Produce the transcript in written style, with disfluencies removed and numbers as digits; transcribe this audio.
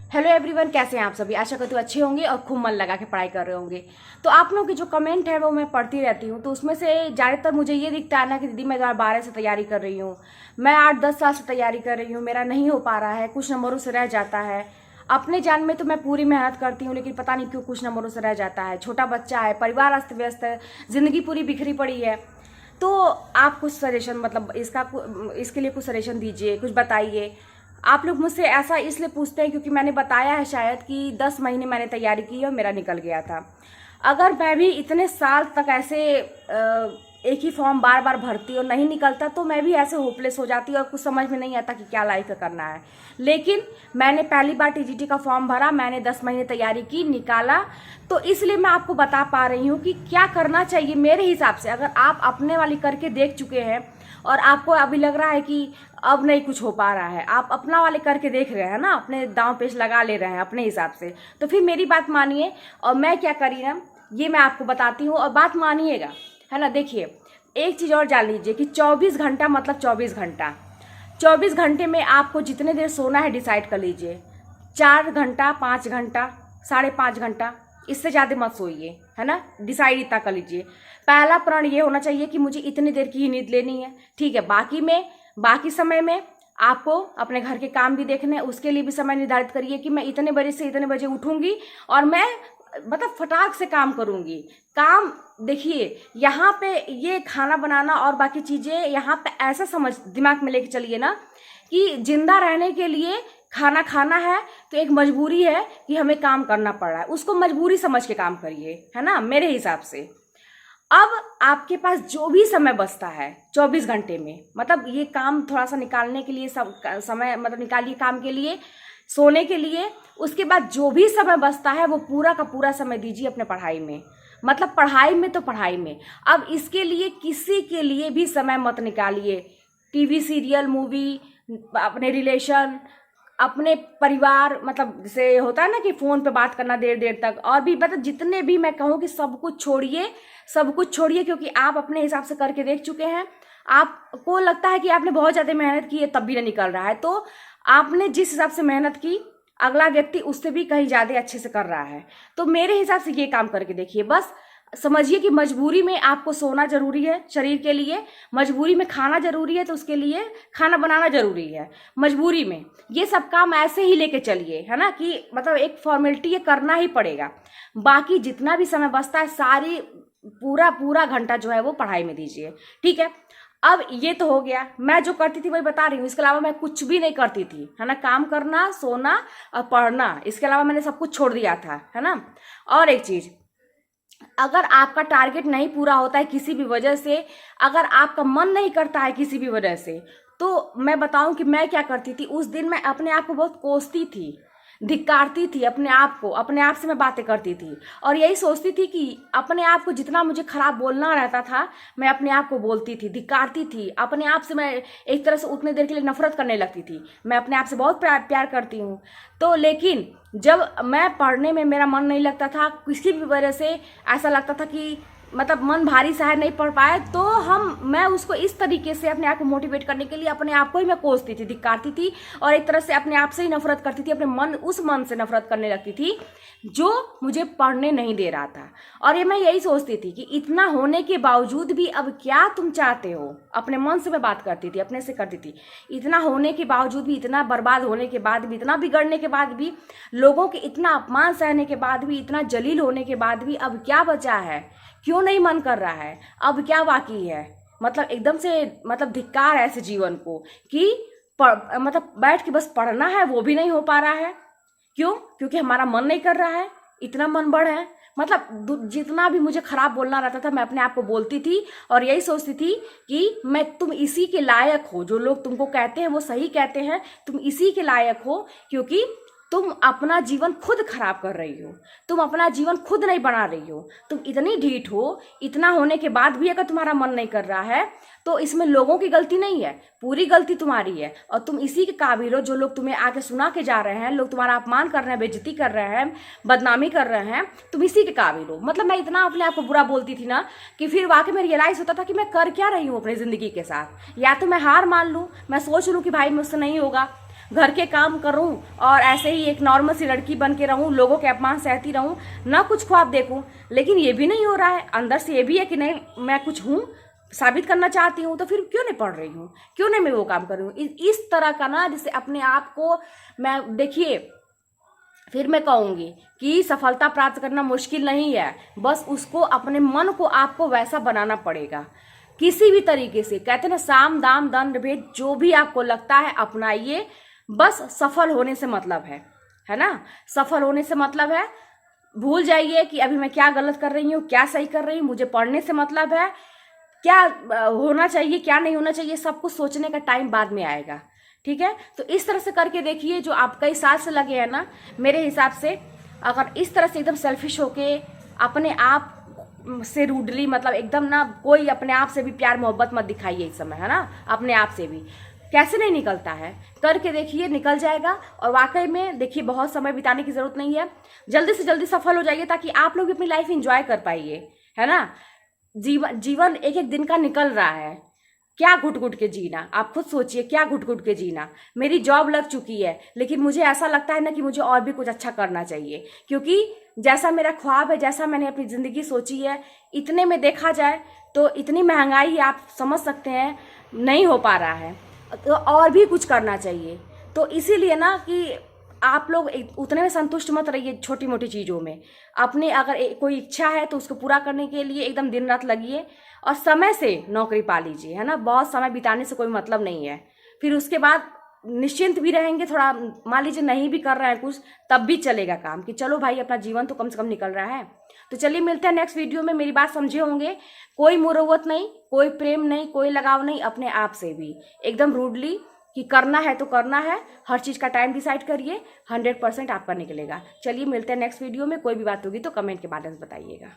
Hello everyone, कैसे हैं आप सभी। आशा करती हूँ अच्छे होंगे और खूब मन लगा के पढ़ाई कर रहे होंगे। तो आप लोगों की जो कमेंट है वो मैं पढ़ती रहती हूँ, तो उसमें से ज़्यादातर मुझे ये दिखता है ना कि दीदी मैं 2012 से तैयारी कर रही हूँ, मैं 8-10 साल से तैयारी कर रही हूँ, मेरा नहीं हो पा रहा है, कुछ नंबरों से रह जाता है। अपने जान में तो मैं पूरी मेहनत करती हूँ, लेकिन पता नहीं क्यों कुछ नंबरों से रह जाता है। छोटा बच्चा है, परिवार अस्त व्यस्त है, ज़िंदगी पूरी बिखरी पड़ी है। तो आप कुछ सजेशन मतलब इसके लिए कुछ सजेशन दीजिए, कुछ बताइए। आप लोग मुझसे ऐसा इसलिए पूछते हैं क्योंकि मैंने बताया है शायद कि 10 महीने मैंने तैयारी की और मेरा निकल गया था। अगर मैं भी इतने साल तक ऐसे एक ही फॉर्म बार बार भरती और नहीं निकलता तो मैं भी ऐसे होपलेस हो जाती और कुछ समझ में नहीं आता कि क्या लाइफ में करना है। लेकिन मैंने पहली बार टीजीटी का फॉर्म भरा, मैंने 10 महीने तैयारी की, निकाला। तो इसलिए मैं आपको बता पा रही हूँ कि क्या करना चाहिए मेरे हिसाब से। अगर आप अपने वाली करके देख चुके हैं और आपको अभी लग रहा है कि अब नहीं कुछ हो पा रहा है, आप अपना वाले करके देख रहे हैं ना, अपने दांव पेच लगा ले रहे हैं अपने हिसाब से, तो फिर मेरी बात मानिए और मैं क्या करी ना ये मैं आपको बताती हूँ और बात मानिएगा, है ना। देखिए, एक चीज़ और जान लीजिए कि 24 घंटा मतलब 24 घंटा, 24 घंटे में आपको जितने देर सोना है डिसाइड कर लीजिए। 4 घंटा, 5 घंटा, 5.5 घंटा, इससे ज़्यादा मत सोइए, है ना। डिसाइड इतना कर लीजिए। पहला प्रण ये होना चाहिए कि मुझे इतनी देर की ही नींद लेनी है, ठीक है। बाकी समय में आपको अपने घर के काम भी देखने हैं, उसके लिए भी समय निर्धारित करिए कि मैं इतने बजे से इतने बजे उठूंगी और मैं मतलब फटाक से काम करूंगी। काम देखिए, यहाँ पे ये खाना बनाना और बाकी चीज़ें यहाँ पे ऐसा समझ दिमाग में लेके चलिए ना कि जिंदा रहने के लिए खाना खाना है तो एक मजबूरी है कि हमें काम करना पड़ रहा है, उसको मजबूरी समझ के काम करिए, है ना, मेरे हिसाब से। अब आपके पास जो भी समय बचता है 24 घंटे में, मतलब ये काम थोड़ा सा निकालने के लिए समय मतलब निकालिए काम के लिए, सोने के लिए। उसके बाद जो भी समय बचता है वो पूरा का पूरा समय दीजिए अपने पढ़ाई में, मतलब पढ़ाई में तो पढ़ाई में। अब इसके लिए किसी के लिए भी समय मत निकालिए। टीवी सीरियल, मूवी, अपने रिलेशन, अपने परिवार, मतलब जैसे होता है ना कि फ़ोन पे बात करना देर देर तक, और भी मतलब जितने भी मैं कहूँ कि सब कुछ छोड़िए, सब कुछ छोड़िए, क्योंकि आप अपने हिसाब से करके देख चुके हैं। आपको लगता है कि आपने बहुत ज़्यादा मेहनत की है तब भी नहीं निकल रहा है, तो आपने जिस हिसाब से मेहनत की अगला व्यक्ति उससे भी कहीं ज़्यादा अच्छे से कर रहा है। तो मेरे हिसाब से ये काम करके देखिए। बस समझिए कि मजबूरी में आपको सोना जरूरी है शरीर के लिए, मजबूरी में खाना जरूरी है तो उसके लिए खाना बनाना जरूरी है। मजबूरी में ये सब काम ऐसे ही लेके चलिए, है ना, कि मतलब एक फॉर्मेलिटी ये करना ही पड़ेगा। बाकी जितना भी समय बचता है सारी पूरा पूरा घंटा जो है वो पढ़ाई में दीजिए, ठीक है। अब ये तो हो गया, मैं जो करती थी वही बता रही हूँ, इसके अलावा मैं कुछ भी नहीं करती थी, है ना। काम करना, सोना और पढ़ना, इसके अलावा मैंने सब कुछ छोड़ दिया था, है ना। और एक चीज, अगर आपका टारगेट नहीं पूरा होता है किसी भी वजह से, अगर आपका मन नहीं करता है किसी भी वजह से, तो मैं बताऊं कि मैं क्या करती थी उस दिन। मैं अपने आप को बहुत कोसती थी, धिक्कारती थी अपने आप को, अपने आप से मैं बातें करती थी और यही सोचती थी कि अपने आप को जितना मुझे खराब बोलना रहता था मैं अपने आप को बोलती थी, धिक्कारती थी अपने आप से। मैं एक तरह से उतने देर के लिए नफरत करने लगती थी। मैं अपने आप से बहुत प्यार करती हूँ, तो लेकिन जब मैं पढ़ने में मेरा मन नहीं लगता था, किसी भी वजह से ऐसा लगता था कि मतलब मन भारी सा है, नहीं पढ़ पाए, तो मैं उसको इस तरीके से अपने आप को मोटिवेट करने के लिए अपने आप को ही मैं कोसती थी, धिक्कारती थी और एक तरह से अपने आप से ही नफरत करती थी, अपने उस मन से नफरत करने लगती थी जो मुझे पढ़ने नहीं दे रहा था। और ये मैं यही सोचती थी कि इतना होने के बावजूद भी अब क्या तुम चाहते हो, अपने मन से मैं बात करती थी, अपने से करती थी। इतना होने के बावजूद भी, इतना बर्बाद होने के बाद भी, इतना बिगड़ने के बाद भी, लोगों के इतना अपमान सहने के बाद भी, इतना जलील होने के बाद भी अब क्या बचा है, क्यों नहीं मन कर रहा है, अब क्या बाकी है। मतलब एकदम से मतलब धिक्कार है ऐसे जीवन को कि मतलब बैठ के बस पढ़ना है वो भी नहीं हो पा रहा है। क्यों? क्योंकि हमारा मन नहीं कर रहा है, इतना मन बढ़ है। मतलब जितना भी मुझे खराब बोलना रहता था मैं अपने आप को बोलती थी और यही सोचती थी कि तुम इसी के लायक हो, जो लोग तुमको कहते हैं वो सही कहते हैं, तुम इसी के लायक हो, क्योंकि तुम अपना जीवन खुद खराब कर रही हो, तुम अपना जीवन खुद नहीं बना रही हो। तुम इतनी ढीठ हो, इतना होने के बाद भी अगर तुम्हारा मन नहीं कर रहा है तो इसमें लोगों की गलती नहीं है, पूरी गलती तुम्हारी है। और तुम इसी के काबिल हो, जो लोग तुम्हें आके सुना के जा रहे हैं, लोग तुम्हारा अपमान कर रहे हैं, बेइज्जती कर रहे हैं, बदनामी कर रहे हैं, तुम इसी के काबिल हो। मतलब मैं इतना अपने आप को बुरा बोलती थी ना कि फिर वाकई में रियलाइज होता था कि मैं कर क्या रही हूँ अपनी जिंदगी के साथ। या तो मैं हार मान लूँ, मैं सोच लूँ कि भाई मुझसे नहीं होगा, घर के काम करूं और ऐसे ही एक नॉर्मल सी लड़की बन के रहूं, लोगों के अपमान सहती रहूं, ना कुछ ख्वाब देखूं। लेकिन ये भी नहीं हो रहा है, अंदर से ये भी है कि नहीं मैं कुछ हूं, साबित करना चाहती हूँ, तो फिर क्यों नहीं पढ़ रही हूँ, क्यों नहीं मैं वो काम कर रही हूँ। इस तरह का ना, जैसे अपने आप को मैं, देखिए फिर मैं कहूँगी कि सफलता प्राप्त करना मुश्किल नहीं है, बस उसको अपने मन को आपको वैसा बनाना पड़ेगा किसी भी तरीके से। कहते हैं ना, साम दाम दंड भेद, जो भी आपको लगता है अपनाइए, बस सफल होने से मतलब है ना, सफल होने से मतलब है। भूल जाइए कि अभी मैं क्या गलत कर रही हूँ, क्या सही कर रही हूँ, मुझे पढ़ने से मतलब है, क्या होना चाहिए क्या नहीं होना चाहिए, सब कुछ सोचने का टाइम बाद में आएगा। ठीक है, तो इस तरह से करके देखिए, जो आप कई साल से लगे हैं ना, मेरे हिसाब से अगर इस तरह से एकदम सेल्फिश होके अपने आप से रूडली, मतलब एकदम ना, कोई अपने आप से भी प्यार मोहब्बत मत दिखाइए इस समय, है ना, अपने आप से भी कैसे नहीं निकलता है, करके देखिए निकल जाएगा। और वाकई में देखिए, बहुत समय बिताने की जरूरत नहीं है, जल्दी से जल्दी सफल हो जाइए ताकि आप लोग अपनी लाइफ एंजॉय कर पाइए, है ना। जीवन एक एक दिन का निकल रहा है, क्या घुट घुट के जीना, आप खुद सोचिए, क्या घुट घुट के जीना। मेरी जॉब लग चुकी है, लेकिन मुझे ऐसा लगता है ना कि मुझे और भी कुछ अच्छा करना चाहिए, क्योंकि जैसा मेरा ख्वाब है, जैसा मैंने अपनी ज़िंदगी सोची है, इतने में देखा जाए तो इतनी महंगाई, आप समझ सकते हैं, नहीं हो पा रहा है, तो और भी कुछ करना चाहिए। तो इसीलिए ना कि आप लोग उतने में संतुष्ट मत रहिए छोटी मोटी चीज़ों में। अपने अगर कोई इच्छा है तो उसको पूरा करने के लिए एकदम दिन रात लगिए, और समय से नौकरी पा लीजिए, है ना। बहुत समय बिताने से कोई मतलब नहीं है, फिर उसके बाद निश्चिंत भी रहेंगे थोड़ा। मान लीजिए नहीं भी कर रहे हैं कुछ, तब भी चलेगा काम, कि चलो भाई अपना जीवन तो कम से कम निकल रहा है। तो चलिए मिलते हैं नेक्स्ट वीडियो में। मेरी बात समझे होंगे, कोई मुरव्वत नहीं, कोई प्रेम नहीं, कोई लगाव नहीं, अपने आप से भी एकदम रूडली कि करना है तो करना है, हर चीज़ का टाइम डिसाइड करिए, 100% आपका निकलेगा। चलिए मिलते हैं नेक्स्ट वीडियो में। कोई भी बात होगी तो कमेंट के माध्यम से बताइएगा।